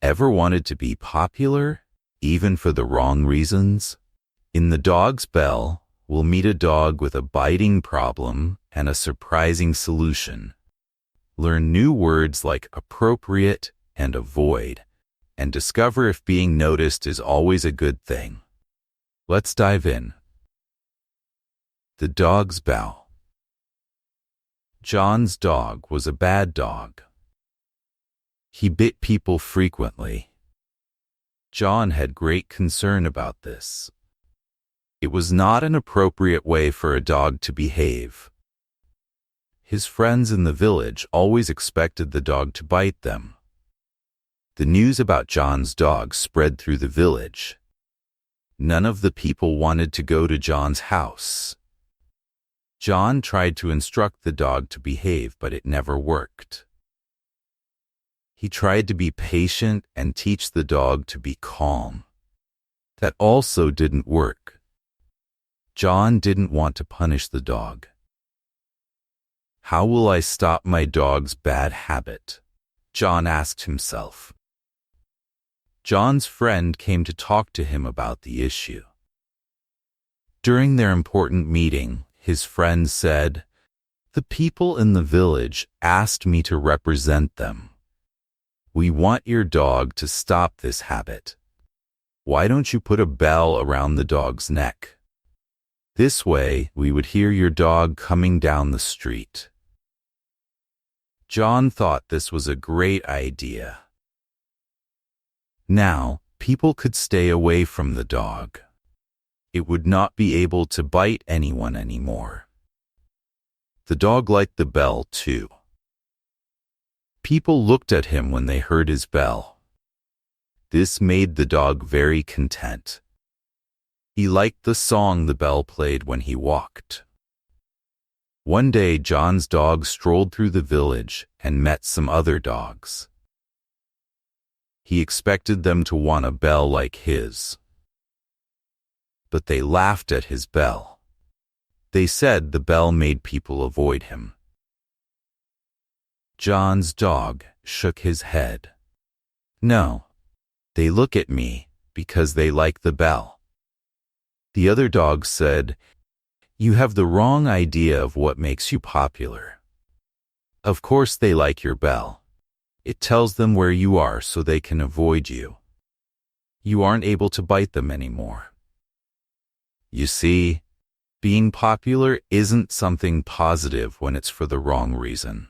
Ever wanted to be popular, even for the wrong reasons? In The Dog's Bell, we'll meet a dog with a biting problem and a surprising solution. Learn new words like appropriate and avoid, and discover if being noticed is always a good thing. Let's dive in. The Dog's Bell. John's dog was a bad dog. He bit people frequently. John had great concern about this. It was not an appropriate way for a dog to behave. His friends in the village always expected the dog to bite them. The news about John's dog spread through the village. None of the people wanted to go to John's house. John tried to instruct the dog to behave, but it never worked. He tried to be patient and teach the dog to be calm. That also didn't work. John didn't want to punish the dog. How will I stop my dog's bad habit? John asked himself. John's friend came to talk to him about the issue. During their important meeting, his friend said, "The people in the village asked me to represent them. We want your dog to stop this habit. Why don't you put a bell around the dog's neck? This way, we would hear your dog coming down the street." John thought this was a great idea. Now, people could stay away from the dog. It would not be able to bite anyone anymore. The dog liked the bell too. People looked at him when they heard his bell. This made the dog very content. He liked the song the bell played when he walked. One day, John's dog strolled through the village and met some other dogs. He expected them to want a bell like his. But they laughed at his bell. They said the bell made people avoid him. John's dog shook his head. "No, they look at me because they like the bell." The other dogs said, "You have the wrong idea of what makes you popular. Of course they like your bell. It tells them where you are so they can avoid you. You aren't able to bite them anymore. You see, being popular isn't something positive when it's for the wrong reason."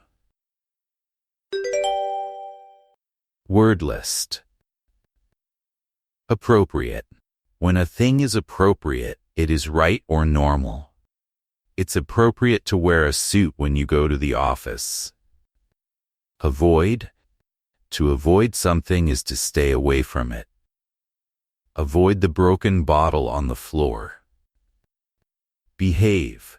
Word list. Appropriate. When a thing is appropriate, it is right or normal. It's appropriate to wear a suit when you go to the office. Avoid. To avoid something is to stay away from it. Avoid the broken bottle on the floor. Behave.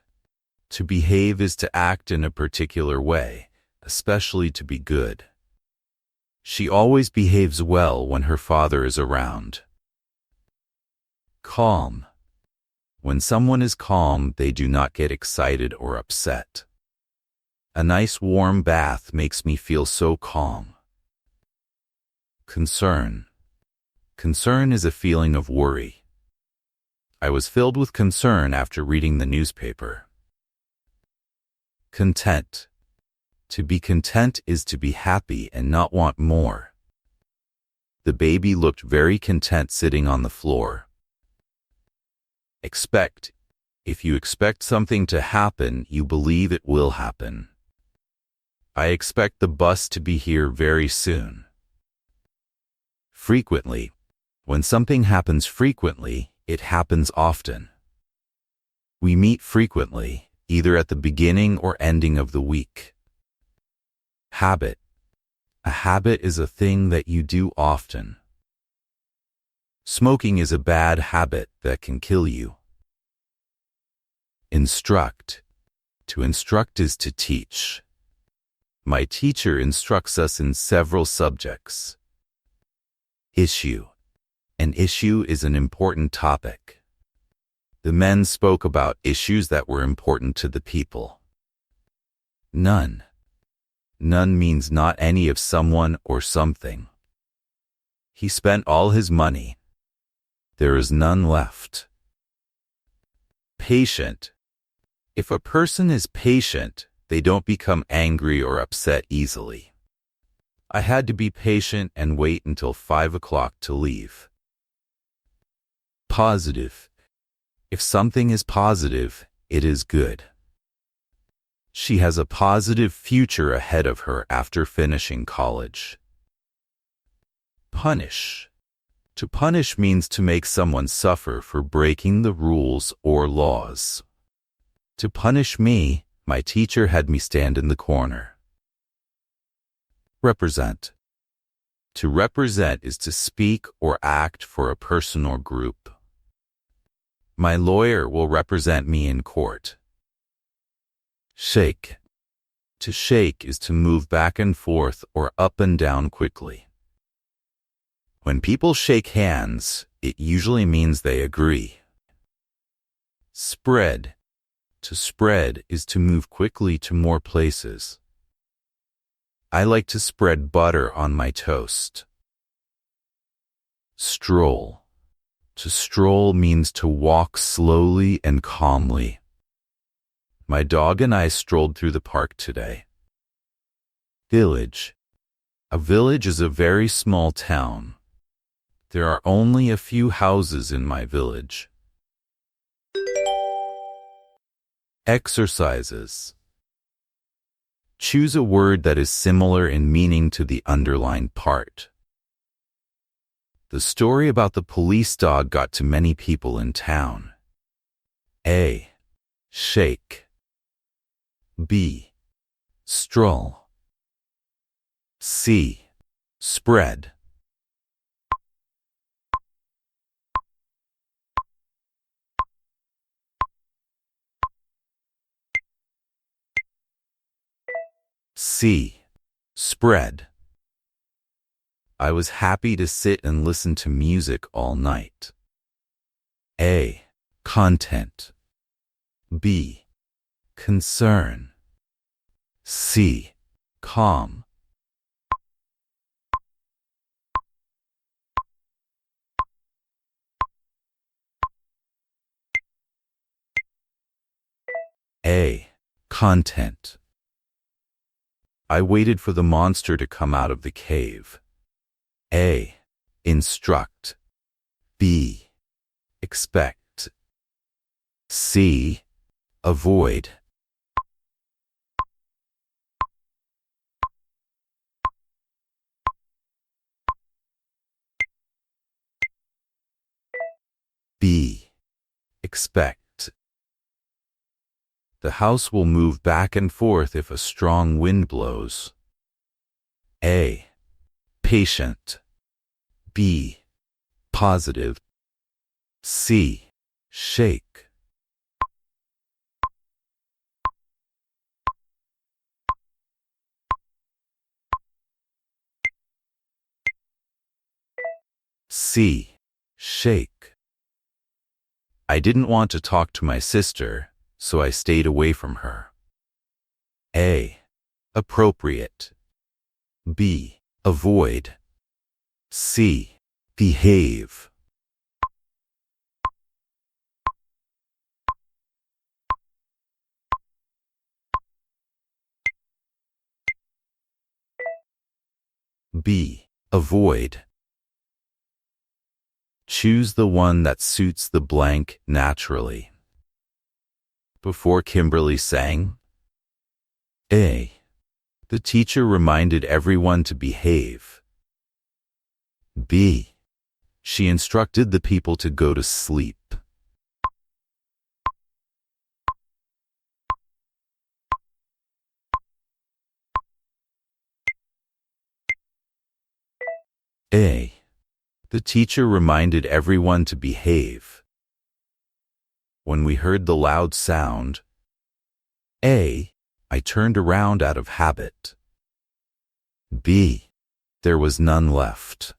To behave is to act in a particular way, especially to be good. She always behaves well when her father is around. Calm. When someone is calm, they do not get excited or upset. A nice warm bath makes me feel so calm. Concern. Concern is a feeling of worry. I was filled with concern after reading the newspaper. Content. To be content is to be happy and not want more. The baby looked very content sitting on the floor. Expect. If you expect something to happen, you believe it will happen. I expect the bus to be here very soon. Frequently. When something happens frequently, it happens often. We meet frequently, either at the beginning or ending of the week. Habit. A habit is a thing that you do often. Smoking is a bad habit that can kill you. Instruct. To instruct is to teach. My teacher instructs us in several subjects. Issue. An issue is an important topic. The men spoke about issues that were important to the people. None. None means not any of someone or something. He spent all his money. There is none left. Patient. If a person is patient, they don't become angry or upset easily. I had to be patient and wait until 5 o'clock to leave. Positive. If something is positive, it is good. She has a positive future ahead of her after finishing college. Punish. To punish means to make someone suffer for breaking the rules or laws. To punish me, my teacher had me stand in the corner. Represent. To represent is to speak or act for a person or group. My lawyer will represent me in court. Shake. To shake is to move back and forth or up and down quickly. When people shake hands, it usually means they agree. Spread. To spread is to move quickly to more places. I like to spread butter on my toast. Stroll. To stroll means to walk slowly and calmly. My dog and I strolled through the park today. Village. A village is a very small town. There are only a few houses in my village. Exercises. Choose a word that is similar in meaning to the underlined part. The story about the police dog got to many people in town. A. Shake. B. Stroll. C. Spread. C. Spread. I was happy to sit and listen to music all night. A. Content. B. Concern. C. Calm. A. Content. I waited for the monster to come out of the cave. A. Instruct. B. Expect. C. Avoid. B. Expect. The house will move back and forth if a strong wind blows. A. Patient. B. Positive. C. Shake. C. Shake. I didn't want to talk to my sister, so I stayed away from her. A. Appropriate. B. Avoid. C. Behave. B. Avoid. Choose the one that suits the blank naturally. Before Kimberly sang, A. The teacher reminded everyone to behave. B. She instructed the people to go to sleep. A. The teacher reminded everyone to behave. When we heard the loud sound, A. I turned around out of habit. B. There was none left.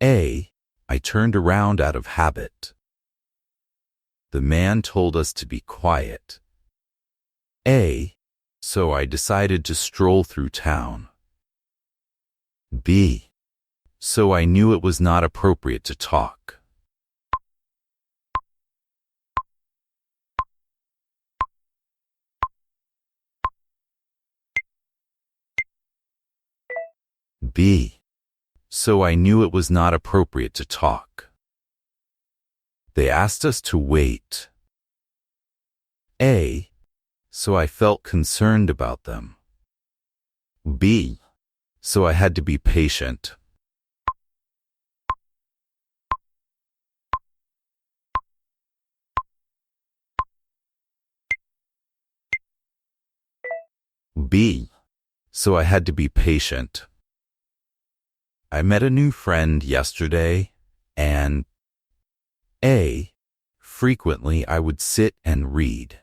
A. I turned around out of habit. The man told us to be quiet. A. So I decided to stroll through town. B. So I knew it was not appropriate to talk. B. So I knew it was not appropriate to talk. They asked us to wait. A. So I felt concerned about them. B. So I had to be patient. B. So I had to be patient. I met a new friend yesterday, and A. Frequently I would sit and read.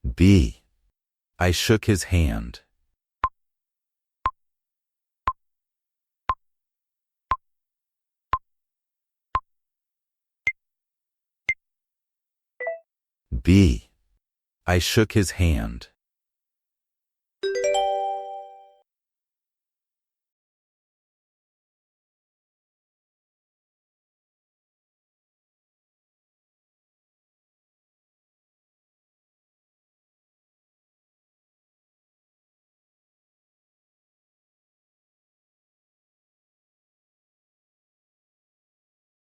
B. I shook his hand. B. I shook his hand.